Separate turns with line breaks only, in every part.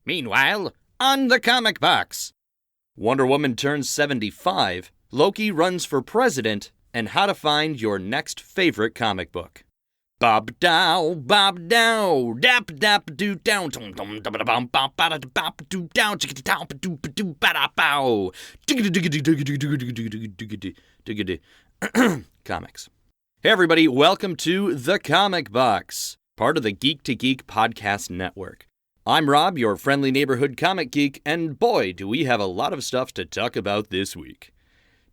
Meanwhile, on the comic box, Wonder Woman turns 75, Loki runs for president, and how to find your next favorite comic book. Bob dow, dap dap do down, dum dum dum dum bop bada bop do down, chickadee down, do do bada bow, comics. Hey everybody, welcome to The Comic Box, part of the Geek to Geek podcast network. I'm Rob, your friendly neighborhood comic geek, and boy, do we have a lot of stuff to talk about this week.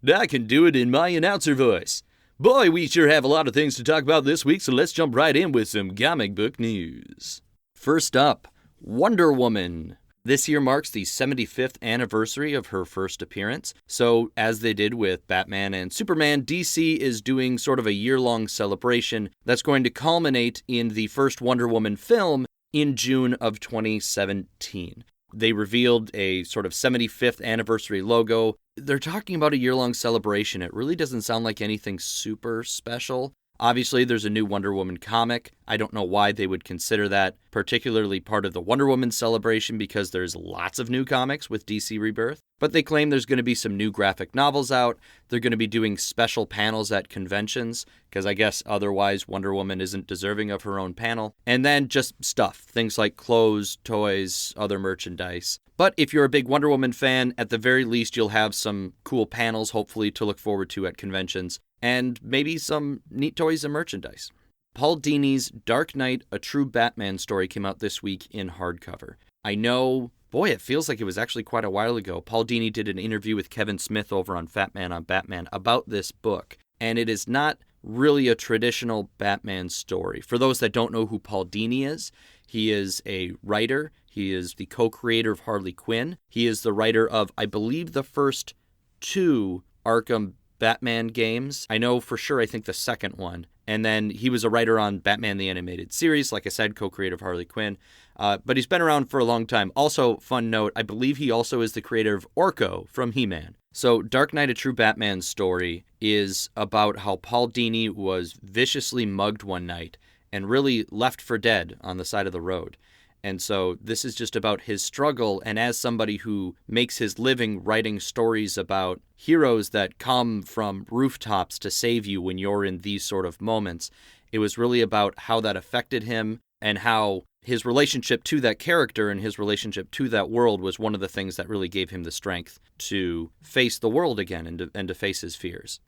I can do it in my announcer voice. Boy, we sure have a lot of things to talk about this week, so let's jump right in with some comic book news. First up, Wonder Woman. This year marks the 75th anniversary of her first appearance, so as they did with Batman and Superman, DC is doing sort of a year-long celebration that's going to culminate in the first Wonder Woman film in June of 2017. They revealed a sort of 75th anniversary logo. They're talking about a year-long celebration. It really doesn't sound like anything super special. Obviously, there's a new Wonder Woman comic. I don't know why they would consider that particularly part of the Wonder Woman celebration because there's lots of new comics with DC Rebirth. But they claim there's going to be some new graphic novels out. They're going to be doing special panels at conventions because I guess otherwise Wonder Woman isn't deserving of her own panel. And then just stuff, things like clothes, toys, other merchandise. But if you're a big Wonder Woman fan, at the very least you'll have some cool panels hopefully to look forward to at conventions. And maybe some neat toys and merchandise. Paul Dini's Dark Knight, A True Batman story came out this week in hardcover. I know, boy, it feels like it was actually quite a while ago. Paul Dini did an interview with Kevin Smith over on Fat Man on Batman about this book. And it is not really a traditional Batman story. For those that don't know who Paul Dini is, he is a writer. He is the co-creator of Harley Quinn. He is the writer of, I believe, the first two Arkham Batman games. I know for sure, I think the second one. And then he was a writer on Batman the Animated Series, like I said, co-creator of Harley Quinn. But he's been around for a long time. Also, fun note, I believe he also is the creator of Orko from He-Man. So Dark Knight, A True Batman story is about how Paul Dini was viciously mugged one night and really left for dead on the side of the road. And so this is just about his struggle, and as somebody who makes his living writing stories about heroes that come from rooftops to save you when you're in these sort of moments, it was really about how that affected him and how his relationship to that character and his relationship to that world was one of the things that really gave him the strength to face the world again and to face his fears.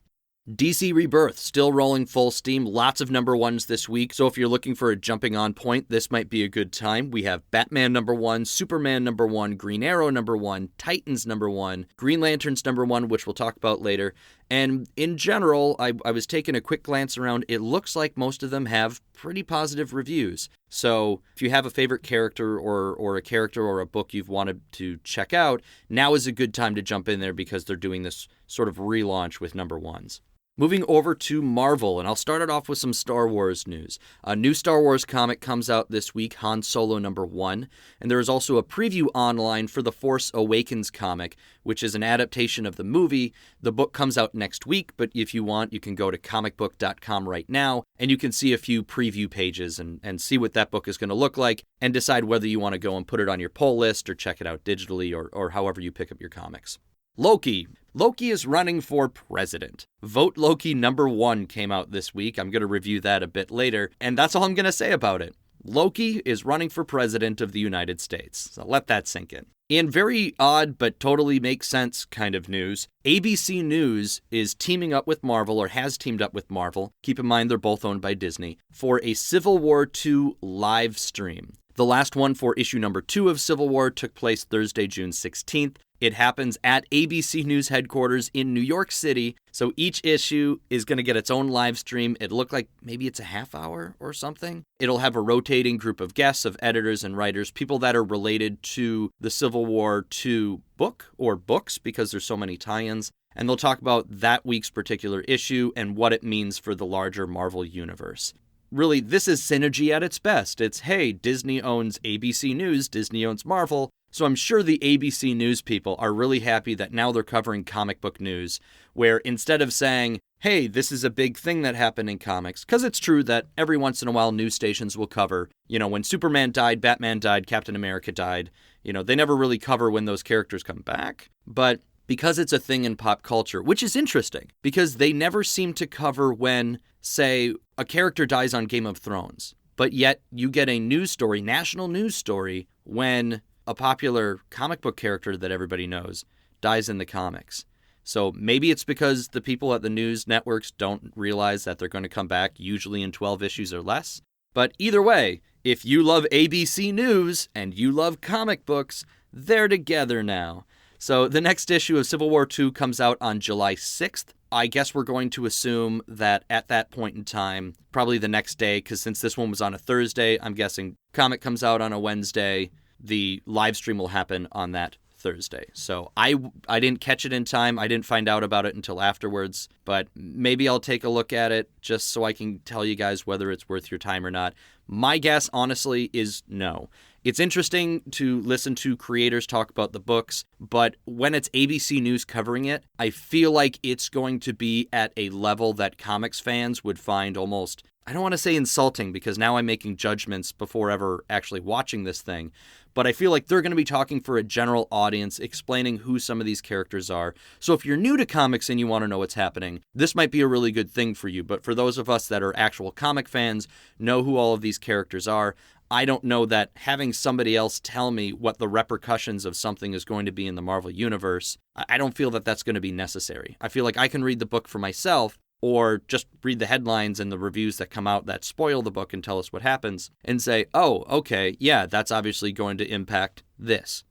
DC Rebirth, still rolling full steam, lots of number ones this week, so if you're looking for a jumping on point, this might be a good time. We have Batman number 1, Superman number 1, Green Arrow number 1, Titans number 1, Green Lanterns number 1, which we'll talk about later, and in general, I was taking a quick glance around, it looks like most of them have pretty positive reviews. So if you have a favorite character or a character or a book you've wanted to check out, now is a good time to jump in there because they're doing this sort of relaunch with number ones. Moving over to Marvel, and I'll start it off with some Star Wars news. A new Star Wars comic comes out this week, Han Solo number 1, and there is also a preview online for the Force Awakens comic, which is an adaptation of the movie. The book comes out next week, but if you want, you can go to comicbook.com right now, and you can see a few preview pages and see what that book is going to look like, and decide whether you want to go and put it on your pull list or check it out digitally or however you pick up your comics. Loki. Loki is running for president. Vote Loki number 1 came out this week. I'm going to review that a bit later, and that's all I'm going to say about it. Loki is running for president of the United States. So let that sink in. In very odd but totally makes sense kind of news, ABC News is teaming up with Marvel, or has teamed up with Marvel, keep in mind they're both owned by Disney, for a Civil War II live stream. The last one for issue number 2 of Civil War took place Thursday, June 16th. It happens at ABC News headquarters in New York City, so each issue is going to get its own live stream. It looked like maybe it's a half hour or something. It'll have a rotating group of guests, of editors and writers, people that are related to the Civil War II book or books because there's so many tie-ins. And they'll talk about that week's particular issue and what it means for the larger Marvel universe. Really, this is synergy at its best. It's, hey, Disney owns ABC News, Disney owns Marvel, so I'm sure the ABC News people are really happy that now they're covering comic book news, where instead of saying, hey, this is a big thing that happened in comics. Because it's true that every once in a while news stations will cover, when Superman died, Batman died, Captain America died. They never really cover when those characters come back. But because it's a thing in pop culture, which is interesting, because they never seem to cover when, say, a character dies on Game of Thrones. But yet you get a news story, national news story, when a popular comic book character that everybody knows dies in the comics. So maybe it's because the people at the news networks don't realize that they're going to come back, usually in 12 issues or less. But either way, if you love ABC News and you love comic books, they're together now. So the next issue of Civil War II comes out on July 6th. I guess we're going to assume that at that point in time, probably the next day, because since this one was on a Thursday, I'm guessing comic comes out on a Wednesday. The live stream will happen on that Thursday. So I didn't catch it in time. I didn't find out about it until afterwards, but maybe I'll take a look at it just so I can tell you guys whether it's worth your time or not. My guess, honestly, is no. It's interesting to listen to creators talk about the books, but when it's ABC News covering it, I feel like it's going to be at a level that comics fans would find almost, I don't want to say insulting because now I'm making judgments before ever actually watching this thing, but I feel like they're going to be talking for a general audience, explaining who some of these characters are. So if you're new to comics and you want to know what's happening, this might be a really good thing for you. But for those of us that are actual comic fans, know who all of these characters are, I don't know that having somebody else tell me what the repercussions of something is going to be in the Marvel Universe, I don't feel that that's going to be necessary. I feel like I can read the book for myself, or just read the headlines and the reviews that come out that spoil the book and tell us what happens, and say, oh, okay, yeah, that's obviously going to impact this,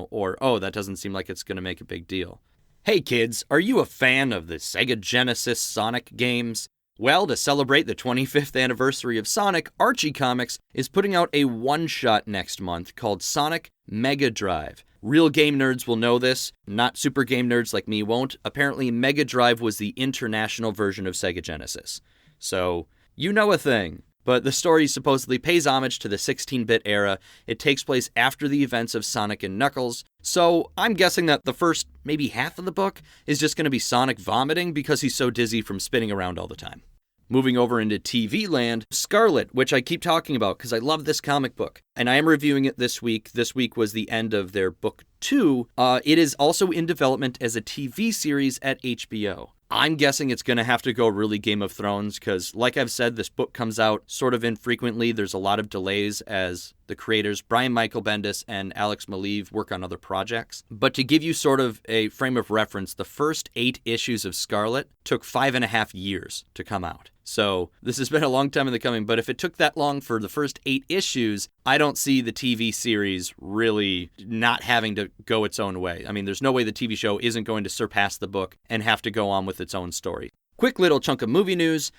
or, oh, that doesn't seem like it's going to make a big deal. Hey kids, are you a fan of the Sega Genesis Sonic games? Well, to celebrate the 25th anniversary of Sonic, Archie Comics is putting out a one-shot next month called Sonic Mega Drive. Real game nerds will know this, not super game nerds like me won't. Apparently, Mega Drive was the international version of Sega Genesis. So, you know a thing. But the story supposedly pays homage to the 16-bit era. It takes place after the events of Sonic and Knuckles. So, I'm guessing that the first maybe half of the book is just going to be Sonic vomiting because he's so dizzy from spinning around all the time. Moving over into TV land, Scarlet, which I keep talking about because I love this comic book, and I am reviewing it this week. This week was the end of their book 2. It is also in development as a TV series at HBO. I'm guessing it's going to have to go really Game of Thrones because, like I've said, this book comes out sort of infrequently. There's a lot of delays as the creators, Brian Michael Bendis and Alex Maleev, work on other projects. But to give you sort of a frame of reference, the first 8 issues of Scarlet took 5.5 years to come out. So this has been a long time in the coming, but if it took that long for the first 8 issues, I don't see the TV series really not having to go its own way. I mean, there's no way the TV show isn't going to surpass the book and have to go on with its own story. Quick little chunk of movie news.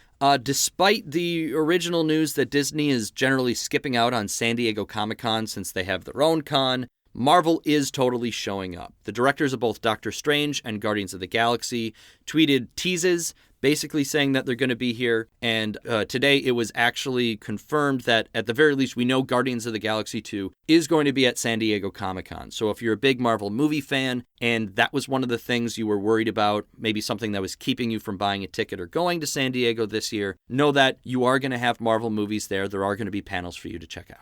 Despite the original news that Disney is generally skipping out on San Diego Comic-Con since they have their own con, Marvel is totally showing up. The directors of both Doctor Strange and Guardians of the Galaxy tweeted teases basically saying that they're going to be here. And today it was actually confirmed that at the very least we know Guardians of the Galaxy 2 is going to be at San Diego Comic-Con. So if you're a big Marvel movie fan and that was one of the things you were worried about, maybe something that was keeping you from buying a ticket or going to San Diego this year, know that you are going to have Marvel movies there. There are going to be panels for you to check out.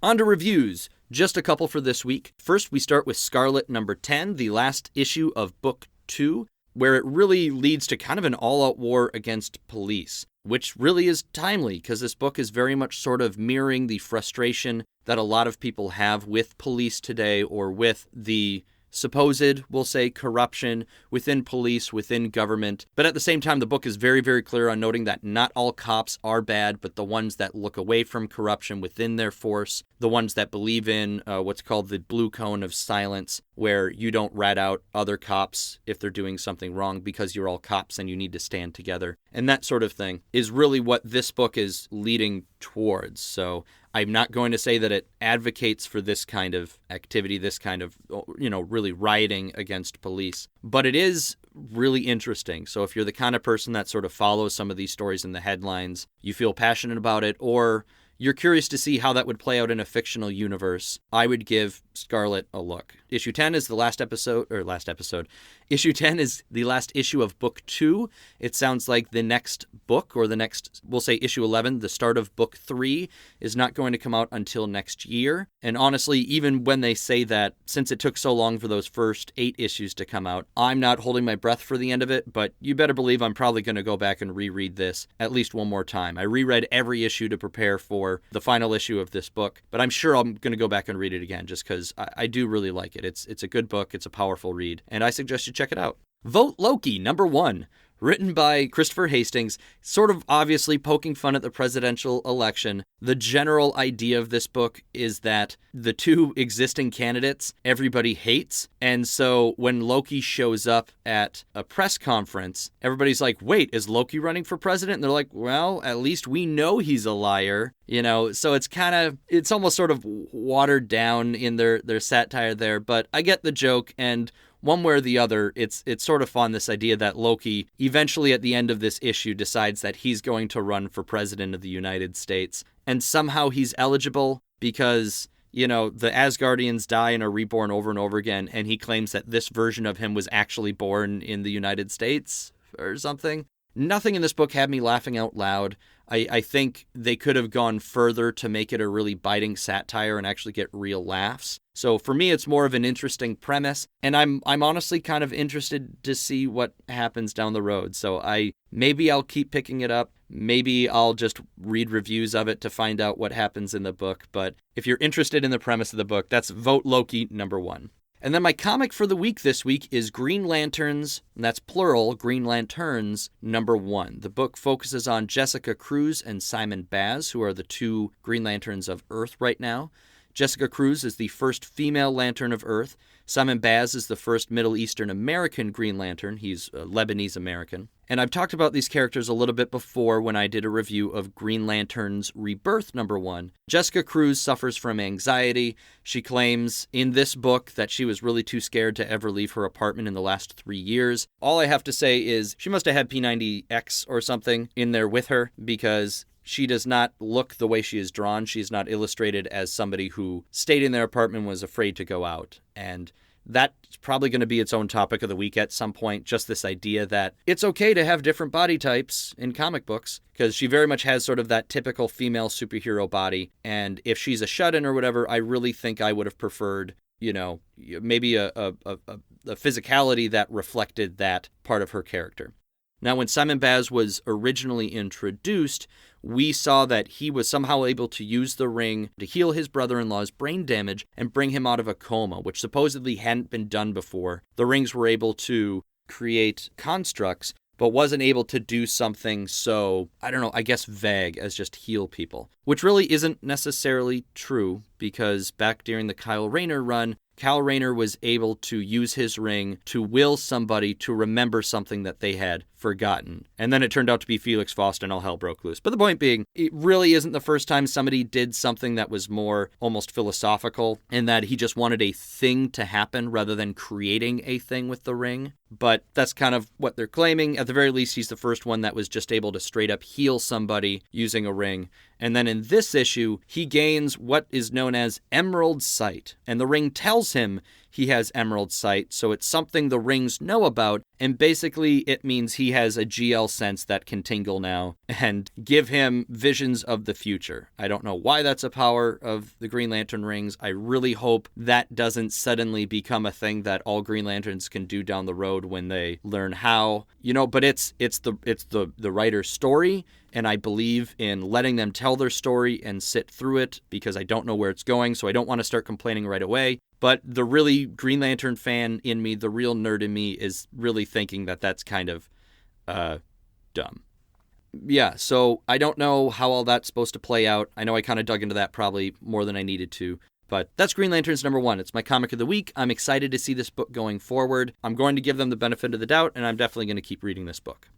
On to reviews. Just a couple for this week. First, we start with Scarlet number 10, the last issue of book 2, where it really leads to kind of an all-out war against police, which really is timely because this book is very much sort of mirroring the frustration that a lot of people have with police today or with the supposed, we'll say, corruption within police, within government. But at the same time, the book is very, very clear on noting that not all cops are bad, but the ones that look away from corruption within their force, the ones that believe in what's called the blue cone of silence, where you don't rat out other cops if they're doing something wrong because you're all cops and you need to stand together. And that sort of thing is really what this book is leading towards. So I'm not going to say that it advocates for this kind of activity, this kind of, really rioting against police. But it is really interesting. So if you're the kind of person that sort of follows some of these stories in the headlines, you feel passionate about it, or you're curious to see how that would play out in a fictional universe, I would give Scarlet a look. Issue 10 is the last episode. Issue 10 is the last issue of book 2. It sounds like the next book, or the next, we'll say issue 11, the start of book 3, is not going to come out until next year. And honestly, even when they say that, since it took so long for those first 8 issues to come out, I'm not holding my breath for the end of it, but you better believe I'm probably going to go back and reread this at least one more time. I reread every issue to prepare for the final issue of this book, but I'm sure I'm going to go back and read it again just because I do really like it. It's a good book, it's a powerful read, and I suggest you check it out. Vote Loki, number 1. Written by Christopher Hastings, sort of obviously poking fun at the presidential election. The general idea of this book is that the 2 existing candidates everybody hates, and so when Loki shows up at a press conference, everybody's like, wait, is Loki running for president? And they're like, well, at least we know he's a liar. So it's almost sort of watered down in their satire there, but I get the joke, and one way or the other, it's sort of fun, this idea that Loki eventually at the end of this issue decides that he's going to run for president of the United States. And somehow he's eligible because, the Asgardians die and are reborn over and over again. And he claims that this version of him was actually born in the United States or something. Nothing in this book had me laughing out loud. I think they could have gone further to make it a really biting satire and actually get real laughs. So for me, it's more of an interesting premise, and I'm honestly kind of interested to see what happens down the road. So maybe I'll keep picking it up. Maybe I'll just read reviews of it to find out what happens in the book. But if you're interested in the premise of the book, that's Vote Loki, number 1. And then my comic for the week this week is Green Lanterns, and that's plural, Green Lanterns, number 1. The book focuses on Jessica Cruz and Simon Baz, who are the 2 Green Lanterns of Earth right now. Jessica Cruz is the first female Lantern of Earth. Simon Baz is the first Middle Eastern American Green Lantern. He's Lebanese American. And I've talked about these characters a little bit before when I did a review of Green Lantern's Rebirth number 1. Jessica Cruz suffers from anxiety. She claims in this book that she was really too scared to ever leave her apartment in the last 3 years. All I have to say is she must have had P90X or something in there with her, because she does not look the way she is drawn. She's not illustrated as somebody who stayed in their apartment and was afraid to go out. And that's probably going to be its own topic of the week at some point, just this idea that it's okay to have different body types in comic books, because she very much has sort of that typical female superhero body. And if she's a shut-in or whatever, I really think I would have preferred, maybe a physicality that reflected that part of her character. Now, when Simon Baz was originally introduced, we saw that he was somehow able to use the ring to heal his brother-in-law's brain damage and bring him out of a coma, which supposedly hadn't been done before. The rings were able to create constructs, but wasn't able to do something so, vague as just heal people. Which really isn't necessarily true, because back during the Kyle Rayner run, Kyle Rayner was able to use his ring to will somebody to remember something that they had forgotten. And then it turned out to be Felix Faust and all hell broke loose. But the point being, it really isn't the first time somebody did something that was more almost philosophical, in that he just wanted a thing to happen rather than creating a thing with the ring. But that's kind of what they're claiming. At the very least, he's the first one that was just able to straight up heal somebody using a ring. And then in this issue, he gains what is known as Emerald Sight. And the ring tells him he has Emerald Sight, so it's something the rings know about, and basically it means he has a GL sense that can tingle now and give him visions of the future. I don't know why that's a power of the Green Lantern rings. I really hope that doesn't suddenly become a thing that all Green Lanterns can do down the road when they learn how. But it's the writer's story, and I believe in letting them tell their story and sit through it, because I don't know where it's going, so I don't want to start complaining right away. But the really Green Lantern fan in me, the real nerd in me, is really thinking that that's kind of dumb. Yeah, so I don't know how all that's supposed to play out. I know I kind of dug into that probably more than I needed to. But that's Green Lanterns number 1. It's my comic of the week. I'm excited to see this book going forward. I'm going to give them the benefit of the doubt, and I'm definitely going to keep reading this book.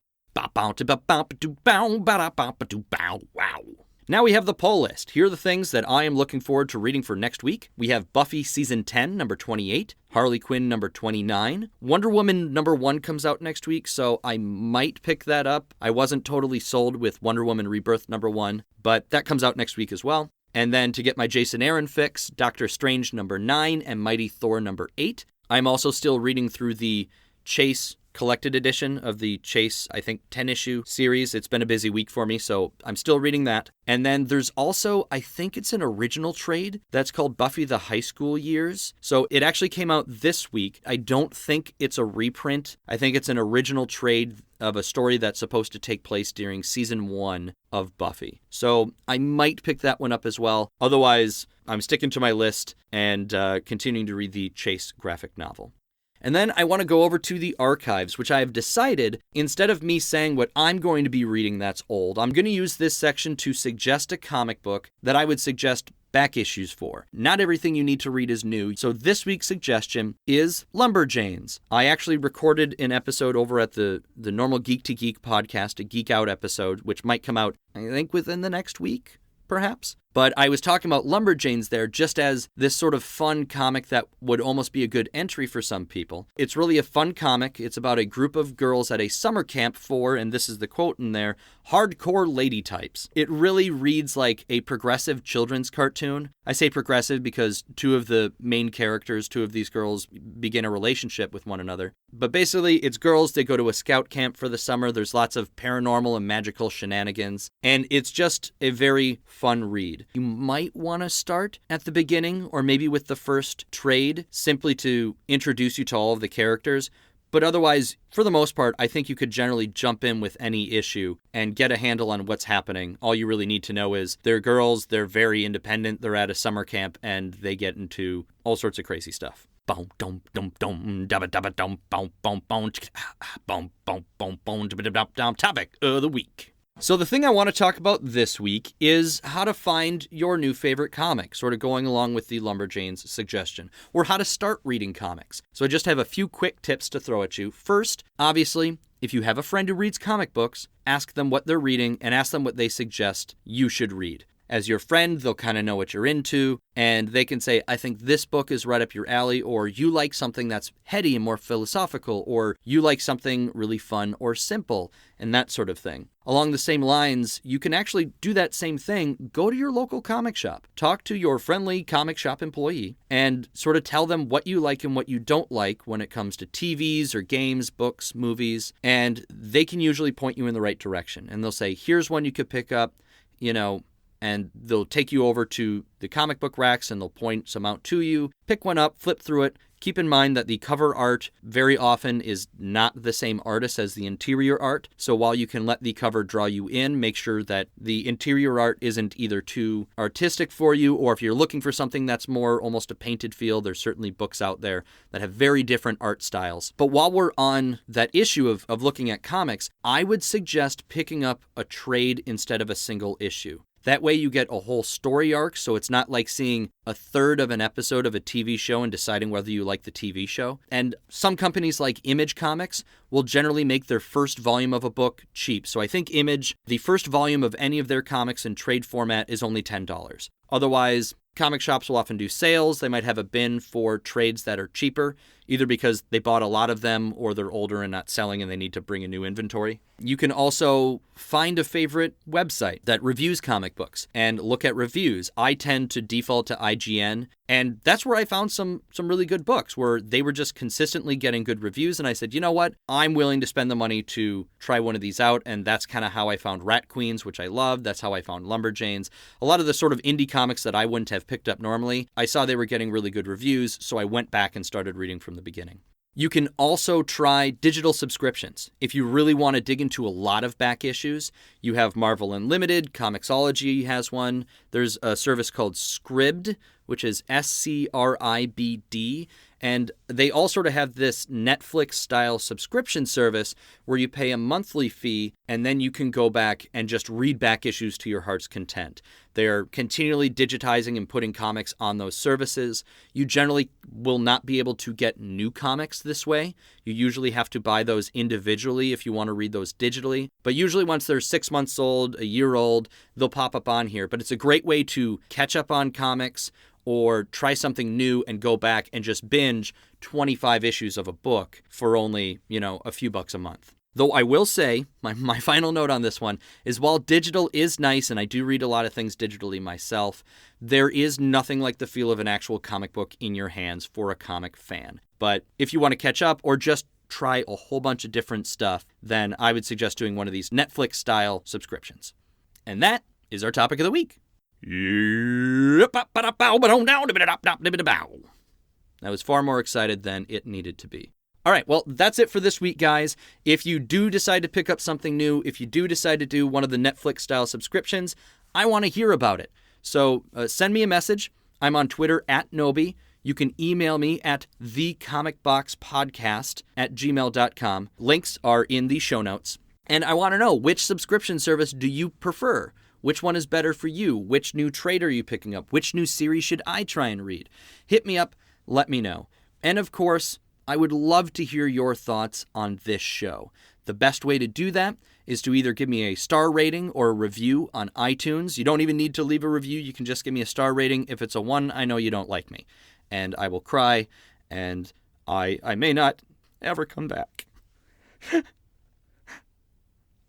Now we have the poll list. Here are the things that I am looking forward to reading for next week. We have Buffy Season 10, number 28, Harley Quinn, number 29. Wonder Woman, number 1 comes out next week, so I might pick that up. I wasn't totally sold with Wonder Woman Rebirth, number 1, but that comes out next week as well. And then to get my Jason Aaron fix, Doctor Strange, number 9, and Mighty Thor, number 8. I'm also still reading through the Chase collected edition of the Chase, I think, 10-issue series. It's been a busy week for me, so I'm still reading that. And then there's also, I think it's an original trade that's called Buffy the High School Years. So it actually came out this week. I don't think it's a reprint. I think it's an original trade of a story that's supposed to take place during season 1 of Buffy. So I might pick that one up as well. Otherwise, I'm sticking to my list and continuing to read the Chase graphic novel. And then I want to go over to the archives, which I have decided, instead of me saying what I'm going to be reading that's old, I'm going to use this section to suggest a comic book that I would suggest back issues for. Not everything you need to read is new, so this week's suggestion is Lumberjanes. I actually recorded an episode over at the normal Geek to Geek podcast, a Geek Out episode, which might come out, I think, within the next week, perhaps. But I was talking about Lumberjanes there just as this sort of fun comic that would almost be a good entry for some people. It's really a fun comic. It's about a group of girls at a summer camp for, and this is the quote in there, hardcore lady types. It really reads like a progressive children's cartoon. I say progressive because two of the main characters, two of these girls, begin a relationship with one another. But basically, it's girls, they go to a scout camp for the summer. There's lots of paranormal and magical shenanigans. And it's just a very fun read. You might want to start at the beginning or maybe with the first trade simply to introduce you to all of the characters. But otherwise, for the most part, I think you could generally jump in with any issue and get a handle on what's happening. All you really need to know is they're girls, they're very independent, they're at a summer camp, and they get into all sorts of crazy stuff. Topic of the week. So the thing I want to talk about this week is how to find your new favorite comic, sort of going along with the Lumberjanes suggestion, or how to start reading comics. So I just have a few quick tips to throw at you. First, obviously, if you have a friend who reads comic books, ask them what they're reading and ask them what they suggest you should read. As your friend, they'll kind of know what you're into, and they can say, I think this book is right up your alley, or you like something that's heady and more philosophical, or you like something really fun or simple, and that sort of thing. Along the same lines, you can actually do that same thing. Go to your local comic shop. Talk to your friendly comic shop employee and sort of tell them what you like and what you don't like when it comes to TVs or games, books, movies, and they can usually point you in the right direction. And they'll say, here's one you could pick up, and they'll take you over to the comic book racks and they'll point some out to you. Pick one up, flip through it. Keep in mind that the cover art very often is not the same artist as the interior art. So while you can let the cover draw you in, make sure that the interior art isn't either too artistic for you, or if you're looking for something that's more almost a painted feel, there's certainly books out there that have very different art styles. But while we're on that issue of looking at comics, I would suggest picking up a trade instead of a single issue. That way you get a whole story arc, so it's not like seeing a third of an episode of a TV show and deciding whether you like the TV show. And some companies like Image Comics will generally make their first volume of a book cheap. So I think Image, the first volume of any of their comics in trade format is only $10. Otherwise, comic shops will often do sales. They might have a bin for trades that are cheaper, either because they bought a lot of them or they're older and not selling and they need to bring a new inventory. You can also find a favorite website that reviews comic books and look at reviews. I tend to default to IGN, and that's where I found some really good books where they were just consistently getting good reviews, and I said, you know what? I'm willing to spend the money to try one of these out, and that's kind of how I found Rat Queens, which I loved. That's how I found Lumberjanes. A lot of the sort of indie comics that I wouldn't have picked up normally, I saw they were getting really good reviews, so I went back and started reading from the beginning. You can also try digital subscriptions. If you really want to dig into a lot of back issues, you have Marvel Unlimited, Comixology has one. There's a service called Scribd, which is Scribd, And they all sort of have this Netflix-style subscription service where you pay a monthly fee and then you can go back and just read back issues to your heart's content. They're continually digitizing and putting comics on those services. You generally will not be able to get new comics this way. You usually have to buy those individually if you want to read those digitally. But usually once they're 6 months old, a year old, they'll pop up on here. But it's a great way to catch up on comics or try something new and go back and just binge 25 issues of a book for only, a few bucks a month. Though I will say, my final note on this one is while digital is nice, and I do read a lot of things digitally myself, there is nothing like the feel of an actual comic book in your hands for a comic fan. But if you want to catch up or just try a whole bunch of different stuff, then I would suggest doing one of these Netflix-style subscriptions. And that is our topic of the week. That was far more excited than it needed to be. All right, well, that's it for this week, guys. If you do decide to pick up something new, if you do decide to do one of the Netflix-style subscriptions, I want to hear about it. So send me a message. I'm on Twitter @Noby. You can email me at thecomicboxpodcast@gmail.com. Links are in the show notes. And I want to know, which subscription service do you prefer? Which one is better for you? Which new trade are you picking up? Which new series should I try and read? Hit me up. Let me know. And of course, I would love to hear your thoughts on this show. The best way to do that is to either give me a star rating or a review on iTunes. You don't even need to leave a review. You can just give me a star rating. If it's a 1, I know you don't like me. And I will cry, and I may not ever come back.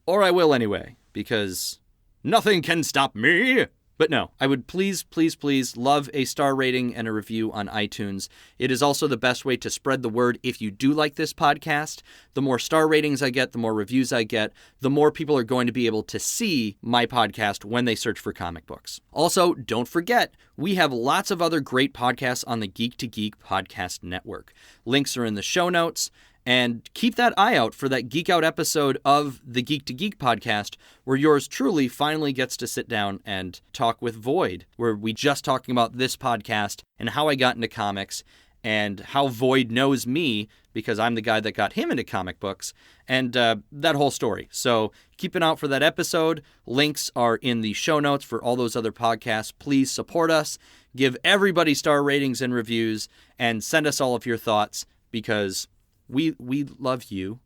Or I will anyway, because nothing can stop me. But no, I would please, please, please love a star rating and a review on iTunes. It is also the best way to spread the word if you do like this podcast. The more star ratings I get, the more reviews I get, the more people are going to be able to see my podcast when they search for comic books. Also, don't forget, we have lots of other great podcasts on the Geek to Geek podcast network. Links are in the show notes. And keep that eye out for that Geek Out episode of the Geek to Geek podcast, where yours truly finally gets to sit down and talk with Void, where we just talking about this podcast and how I got into comics and how Void knows me because I'm the guy that got him into comic books and that whole story. So keep an eye out for that episode. Links are in the show notes for all those other podcasts. Please support us. Give everybody star ratings and reviews and send us all of your thoughts because we love you.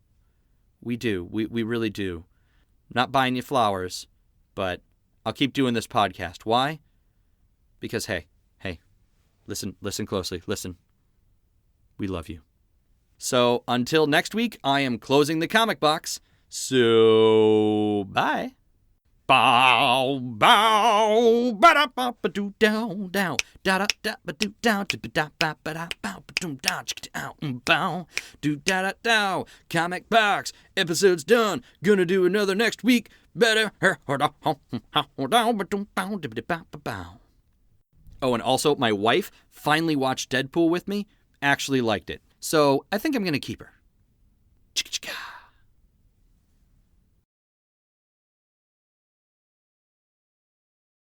We do. We really do. Not buying you flowers, but I'll keep doing this podcast. Why? Because, hey, listen closely. Listen. We love you. So until next week, I am closing the comic box. So, bye. Bow, bow, ba da ba ba do down, down, da da da ba do down, da da ba ba da bow, ba doom down, down, bow, do da da down. Comic box episode's done. Gonna do another next week. Better. Oh, and also, my wife finally watched Deadpool with me. Actually liked it. So I think I'm gonna keep her.